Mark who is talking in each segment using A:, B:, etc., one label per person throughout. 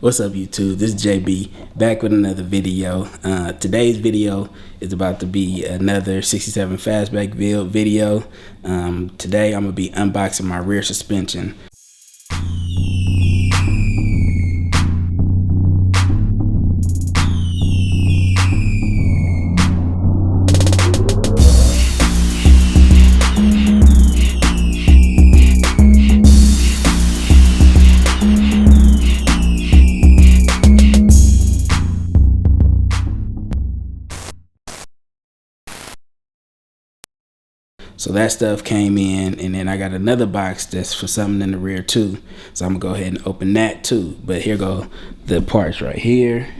A: What's up, YouTube? This is JB back with another video. Today's video is about to be another 67 fastback build video. Today I'm gonna be unboxing my rear suspension. So that stuff came in, and then I got another box that's for something in the rear too. So I'm gonna go ahead and open that too. But here go the parts right here.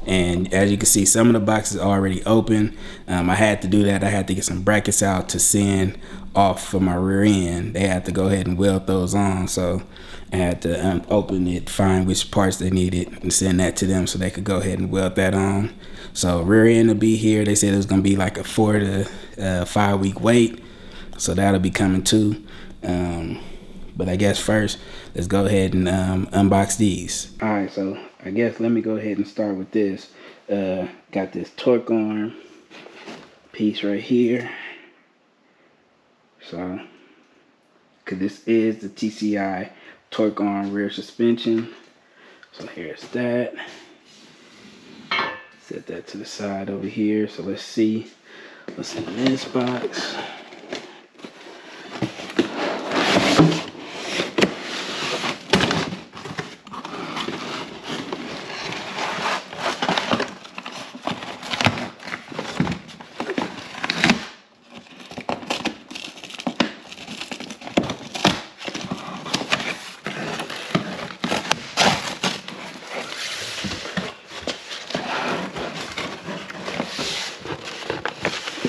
A: And as you can see, some of the boxes are already open. I had to do that. I had to get some brackets out to send off for my rear end. They had to go ahead and weld those on. So I had to open it, find which parts they needed, and send that to them so they could go ahead and weld that on. So rear end will be here. They said it was going to be like a 4 to 5 week wait. So that'll be coming too. But I guess first, let's go ahead and unbox these. All right, so I guess let me go ahead and start with this. Got this torque arm piece right here. So, cause this is the TCI torque arm rear suspension. So here's that. Set that to the side over here. So let's see what's in this box.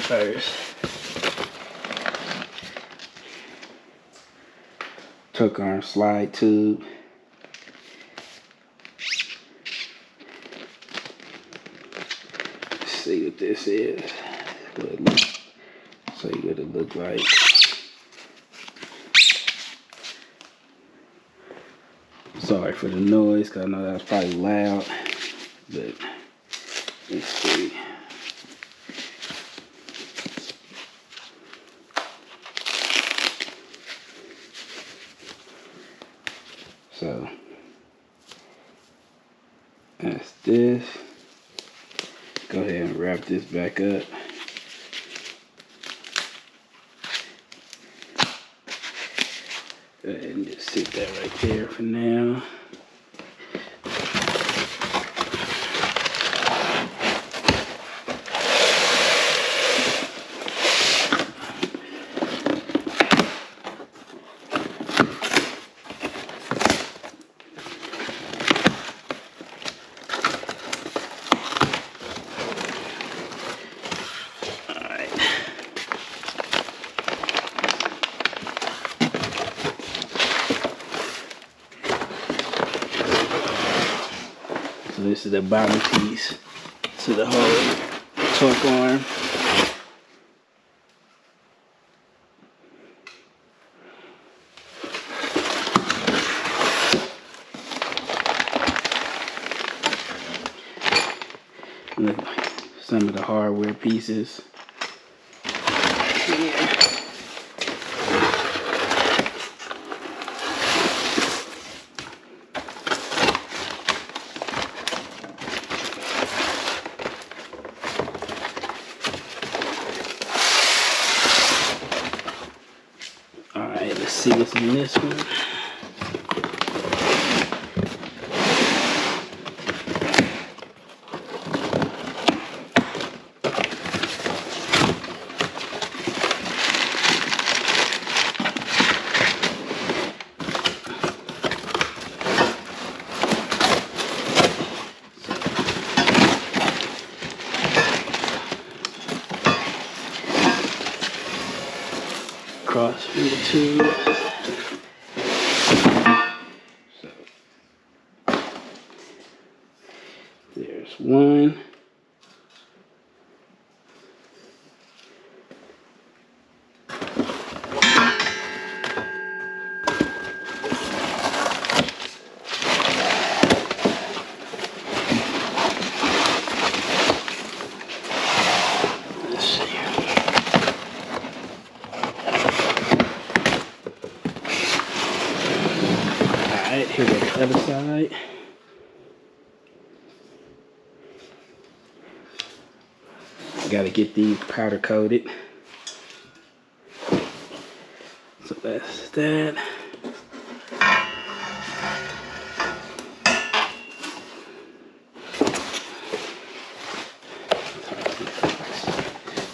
A: First, torque arm slide tube. Let's see what this is. So you what it look like. Sorry for the noise, cause I know that was probably loud, but let's see. So that's this. Go ahead and wrap this back up. Go ahead and just sit that right there for now. So this is the bottom piece to the whole torque arm. Look, some of the hardware pieces. Yeah. Alright, let's see what's in this one. Cross feeder tube. So there's one. Other side. Gotta get these powder coated. So that's that.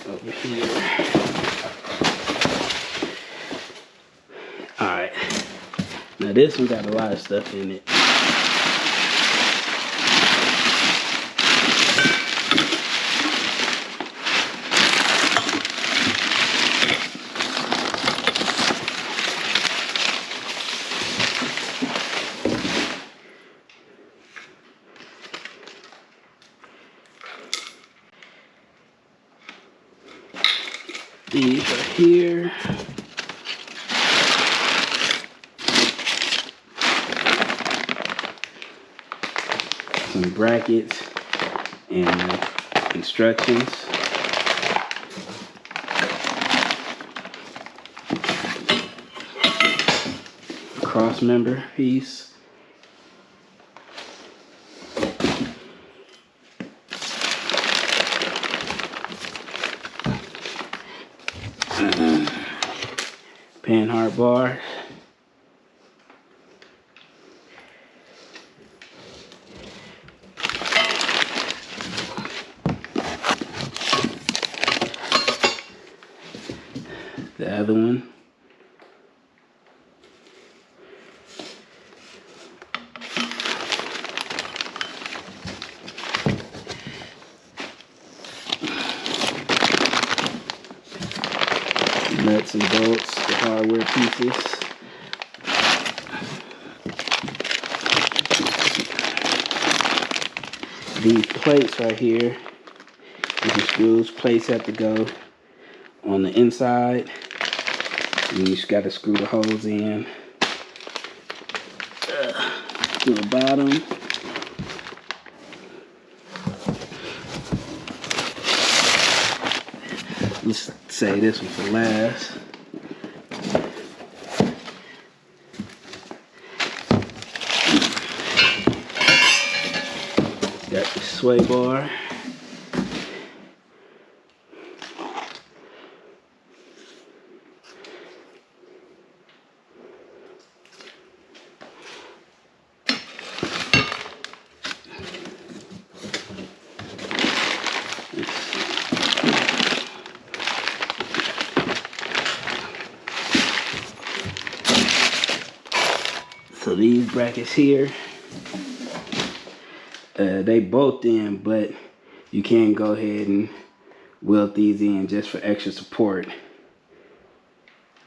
A: Over here. Alright. Now this one got a lot of stuff in it. These are here. Some brackets and instructions. Cross member piece. Panhard bar. The other one. Nuts and bolts, the hardware pieces. These plates right here, these screws, plates have to go on the inside. And you just got to screw the holes in to the bottom. Let's say this one for last. Got the sway bar. So these brackets here, they bolt in, but you can go ahead and weld these in just for extra support.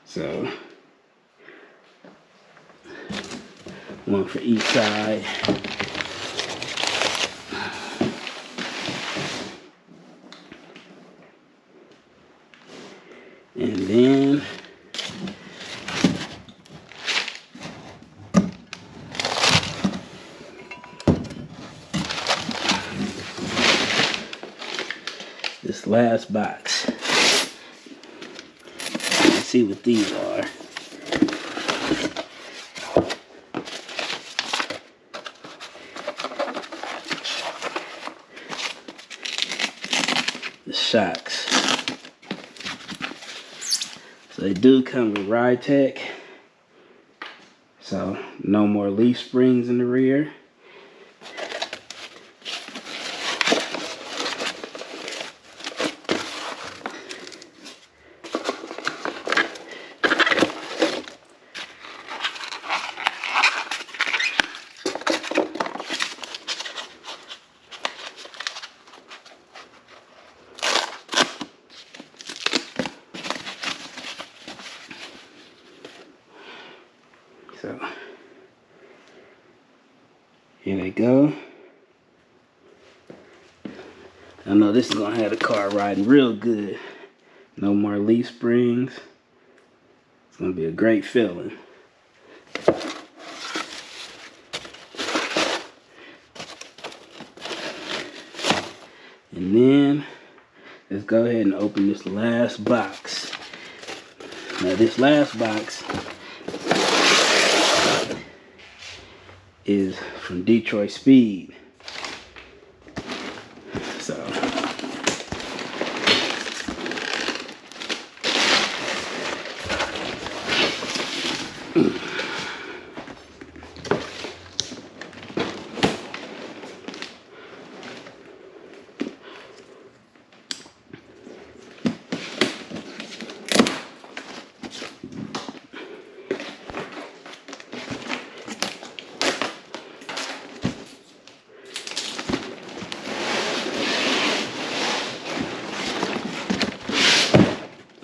A: So one for each side. And then this last box. Let's see what these are. The shocks. So they do come with ride tech. So no more leaf springs in the rear. So here they go. I know this is gonna have the car riding real good. No more leaf springs. It's gonna be a great feeling. And then let's go ahead and open this last box. Now this last box is from Detroit Speed. So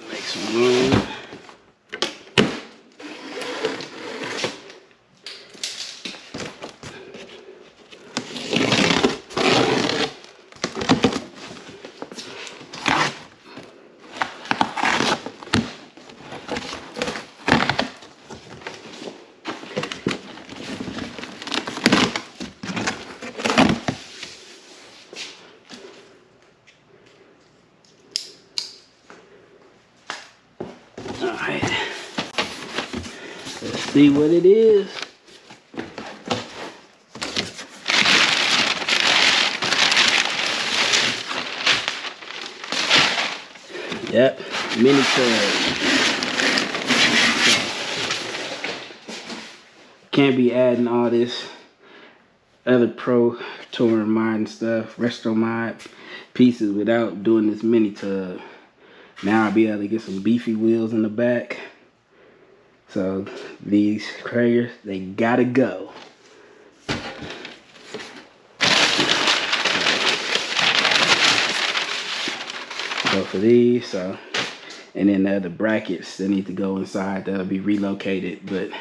A: make some room. Alright, let's see what it is. Yep, mini tub. Can't be adding all this other Pro Touring mod stuff, restomod pieces without doing this mini tub. Now I'll be able to get some beefy wheels in the back. So these Kragers, they gotta go. Go for these, so, and then the other brackets that need to go inside, that'll be relocated. But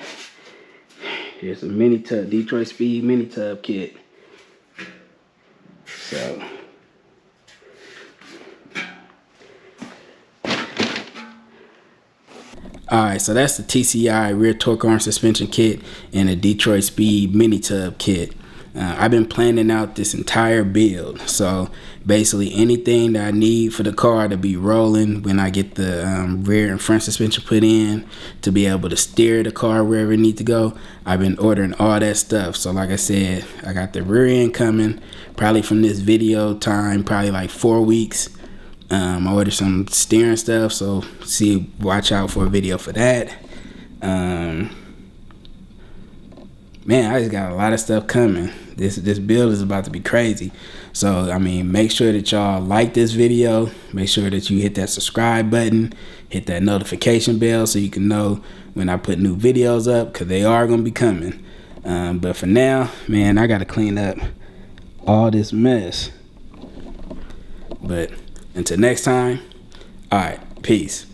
A: here's a mini tub, Detroit Speed mini tub kit. So alright, so that's the TCI rear torque arm suspension kit and the Detroit Speed mini tub kit. I've been planning out this entire build, so basically anything that I need for the car to be rolling when I get the rear and front suspension put in, to be able to steer the car wherever it needs to go, I've been ordering all that stuff. So like I said, I got the rear end coming probably from this video time, probably like 4 weeks. I ordered some steering stuff, so watch out for a video for that. Man, I just got a lot of stuff coming. This build is about to be crazy. So I mean, make sure that y'all like this video. Make sure that you hit that subscribe button, hit that notification bell so you can know when I put new videos up, because they are gonna be coming. But for now, man, I gotta clean up all this mess. But until next time, all right, peace.